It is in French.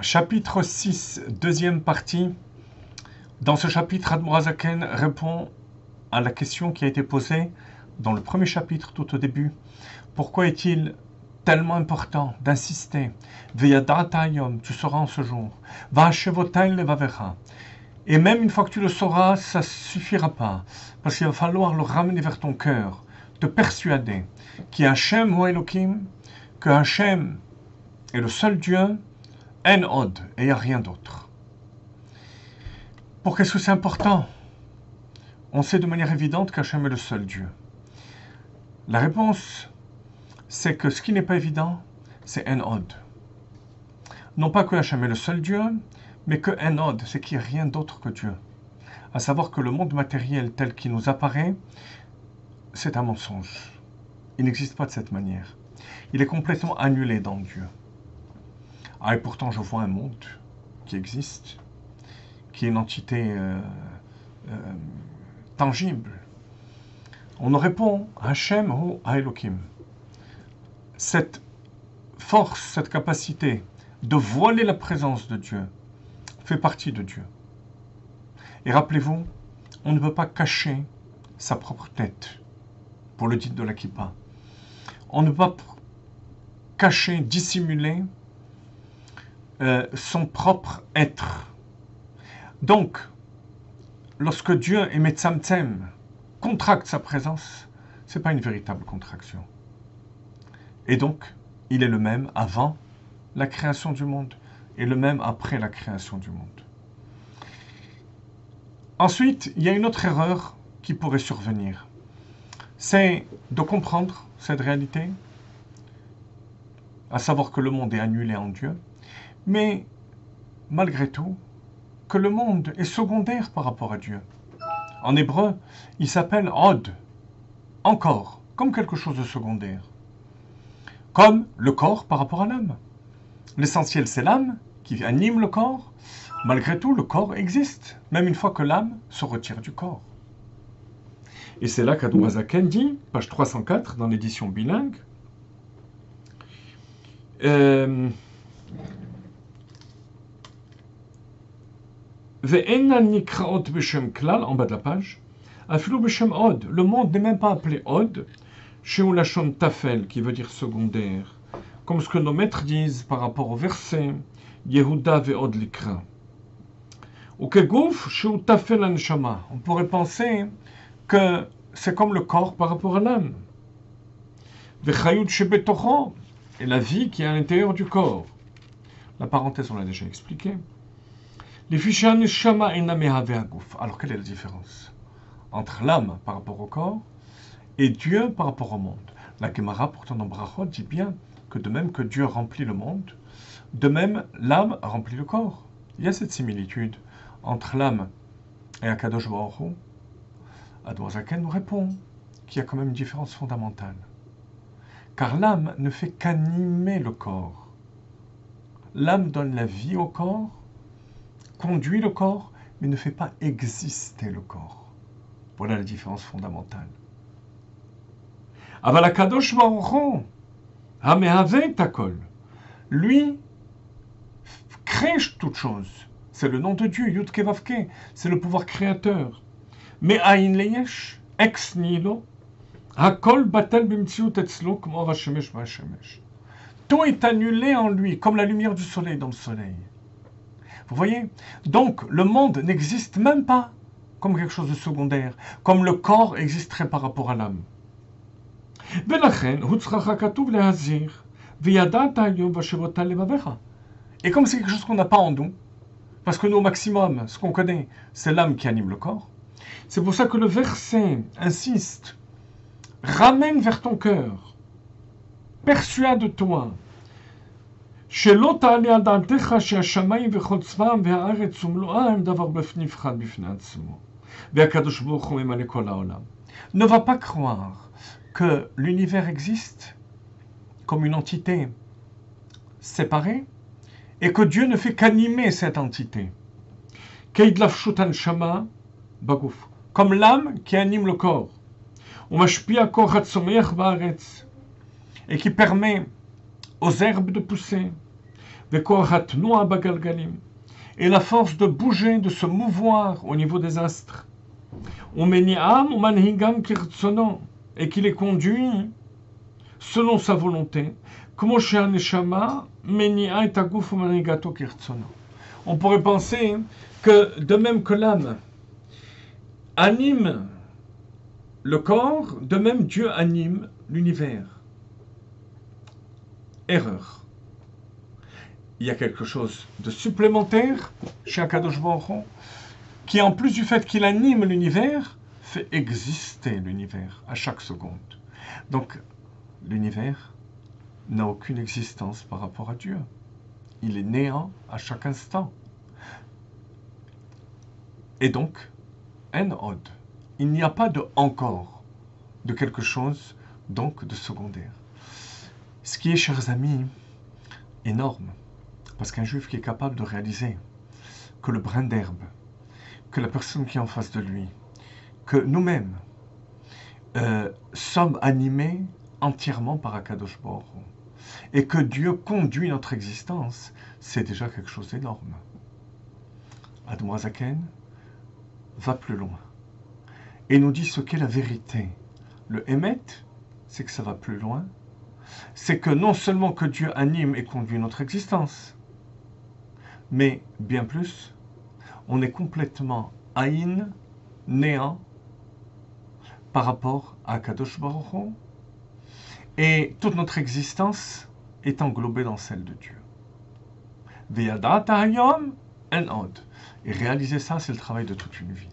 Chapitre 6, deuxième partie. Dans ce chapitre, Admor HaZaken répond à la question qui a été posée dans le premier chapitre tout au début. Pourquoi est-il tellement important d'insister? Veyadata hayom, tu sauras en ce jour. Va'ashevotai levavecha. Et même une fois que tu le sauras, ça ne suffira pas. Parce qu'il va falloir le ramener vers ton cœur, te persuader qu'il y a Hashem ou Elohim, que Hashem est le seul Dieu, En Od, et il n'y a rien d'autre. Pour qu'est-ce que c'est important? On sait de manière évidente qu'Hachem est le seul Dieu. La réponse, c'est que ce qui n'est pas évident, c'est En Od. Non pas que Hachem est le seul Dieu, mais que En Od, c'est qu'il n'y a rien d'autre que Dieu. À savoir que le monde matériel tel qu'il nous apparaît, c'est un mensonge. Il n'existe pas de cette manière. Il est complètement annulé dans Dieu. Ah, et pourtant, je vois un monde qui existe, qui est une entité tangible. On nous répond Hashem ou Elohim. Cette force, cette capacité de voiler la présence de Dieu fait partie de Dieu. Et rappelez-vous, on ne peut pas cacher sa propre tête, pour le titre de la Kippa. On ne peut pas cacher, dissimuler son propre être. Donc, lorsque Dieu est Metzamtzem, contracte sa présence, ce n'est pas une véritable contraction. Et donc, il est le même avant la création du monde et le même après la création du monde. Ensuite, il y a une autre erreur qui pourrait survenir. C'est de comprendre cette réalité, à savoir que le monde est annulé en Dieu, mais malgré tout, que le monde est secondaire par rapport à Dieu. En hébreu, il s'appelle Od, encore, comme quelque chose de secondaire. Comme le corps par rapport à l'âme. L'essentiel, c'est l'âme qui anime le corps. Malgré tout, le corps existe, même une fois que l'âme se retire du corps. Et c'est là qu'Admor HaZaken dit, page 304, dans l'édition bilingue, Ve'enan nikraot b'shem klal, en bas de la page, afilou b'shem od. Le monde n'est même pas appelé od, chez Lachon Tafel, qui veut dire secondaire, comme ce que nos maîtres disent par rapport au verset Yehuda ve'od likra. Ou que gouf chez Tafel anshama. On pourrait penser que c'est comme le corps par rapport à l'âme. Ve'chayut shebetocho, et la vie qui est à l'intérieur du corps. La parenthèse, on l'a déjà expliqué. Alors, quelle est la différence entre l'âme par rapport au corps et Dieu par rapport au monde? La Gemara, pourtant dans Brachot, dit bien que de même que Dieu remplit le monde, de même l'âme remplit le corps. Il y a cette similitude entre l'âme et Akadosh Baruch Hu. Admor HaZaken nous répond qu'il y a quand même une différence fondamentale. Car l'âme ne fait qu'animer le corps. L'âme donne la vie au corps, conduit le corps, mais ne fait pas exister le corps. Voilà la différence fondamentale. Aval HaKadosh Baruch Hu, Hamehaveh Takol, lui crée toute chose. C'est le nom de Dieu, Yud Ke Vav Ke, c'est le pouvoir créateur. Mais Aïn Leyesh, ex nihilo, Hakol batel b'mtziut etzlo k'mo or hashemesh v'hashemesh. Tout est annulé en lui, comme la lumière du soleil dans le soleil. Vous voyez? Donc, le monde n'existe même pas comme quelque chose de secondaire, comme le corps existerait par rapport à l'âme. Et comme c'est quelque chose qu'on n'a pas en nous, parce que nous, au maximum, ce qu'on connaît, c'est l'âme qui anime le corps, c'est pour ça que le verset insiste, ramène vers ton cœur, persuade-toi, שלא תעלה על דעתך שהשמיים וכל צבאם והארץ ומלואה הם דבר נפרד בפני עצמו. והקדוש ברוך הוא ממלא כל העולם. Ne va pas croire que l'univers existe comme une entité séparée et que Dieu ne fait qu'animer cette entité. כהתלבשות הנשמה בגוף. Comme l'âme qui anime le corps. ומשפיע כוח הצומח בארץ. Et qui permet aux herbes de pousser, et la force de bouger, de se mouvoir au niveau des astres. Et qu'il les conduit selon sa volonté. On pourrait penser que de même que l'âme anime le corps, de même Dieu anime l'univers. Erreur. Il y a quelque chose de supplémentaire chez Akadosh Baruch Hu, qui en plus du fait qu'il anime l'univers, fait exister l'univers à chaque seconde. Donc, l'univers n'a aucune existence par rapport à Dieu. Il est néant à chaque instant. Et donc, en od, il n'y a pas de encore, de quelque chose, donc de secondaire. Ce qui est, chers amis, énorme, parce qu'un juif qui est capable de réaliser que le brin d'herbe, que la personne qui est en face de lui, que nous-mêmes sommes animés entièrement par Akadosh Baruch Hu, et que Dieu conduit notre existence, c'est déjà quelque chose d'énorme. Admo Hazaken va plus loin et nous dit ce qu'est la vérité. Le Emet, c'est que ça va plus loin. C'est que non seulement que Dieu anime et conduit notre existence, mais bien plus, on est complètement haïn, néant, par rapport à Kadosh Baruch Hu, et toute notre existence est englobée dans celle de Dieu. Ve'yadat hayom en od. Et réaliser ça, c'est le travail de toute une vie.